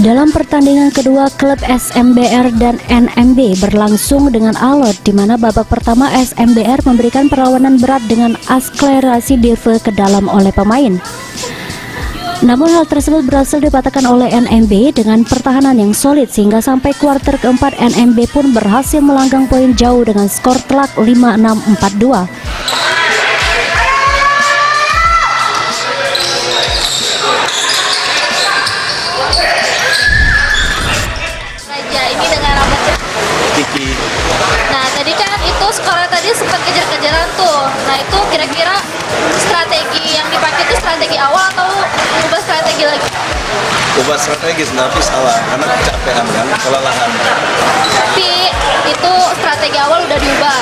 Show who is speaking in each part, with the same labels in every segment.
Speaker 1: Dalam pertandingan kedua, klub SMBR dan NMB berlangsung dengan alot, di mana babak pertama SMBR memberikan perlawanan berat dengan akselerasi dive ke dalam oleh pemain. Namun hal tersebut berhasil dipatahkan oleh NMB dengan pertahanan yang solid, sehingga sampai kuarter keempat NMB pun berhasil melanggang poin jauh dengan skor telak 5-6-4-2.
Speaker 2: Nah, tadi kan itu skornya tadi sempat kejar-kejaran tuh. Nah, itu kira-kira strategi yang dipakai itu strategi awal atau ubah strategi lagi?
Speaker 3: Ubah strategi tapi salah karena kecapean kan, kelelahan.
Speaker 2: Tapi itu strategi awal udah diubah.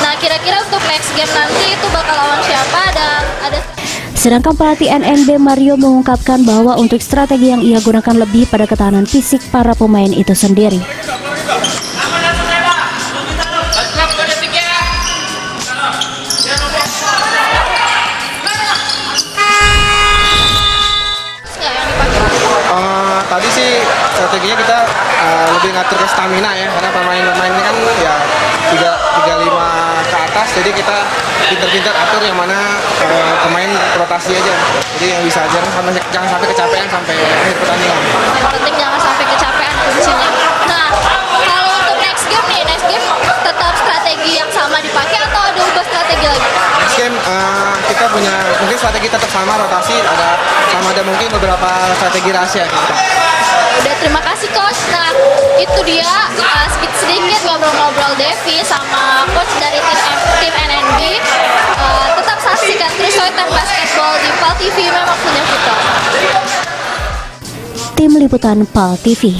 Speaker 2: Nah, kira-kira untuk next game nanti itu bakal lawan siapa dan ada.
Speaker 1: Sedangkan pelatih NMB Mario mengungkapkan bahwa untuk strategi yang ia gunakan lebih pada ketahanan fisik para pemain itu sendiri.
Speaker 4: Tadi sih strateginya kita lebih ngatur ke stamina ya, karena pemain-pemain ini kan ya 35 ke atas, jadi kita pinter-pinter atur yang mana pemain rotasi aja, jadi yang bisa aja jangan sampai kecapean sampai akhir pertandingan.
Speaker 2: Yang penting jangan sampai kecapean kuncinya. Nah, kalau untuk next game nih, next game tetap strategi yang sama dipakai atau ada ubah strategi lagi?
Speaker 4: Next game kita punya mungkin strategi tetap sama, rotasi ada mungkin beberapa strategi rahasia kita.
Speaker 2: Udah, terima kasih coach. Nah, itu dia sedikit ngobrol-ngobrol Devi sama coach dari tim NNB. Tetap saksikan terus Soy Time Basketball di PAL TV, memang punya kita.
Speaker 1: Tim Liputan PAL TV.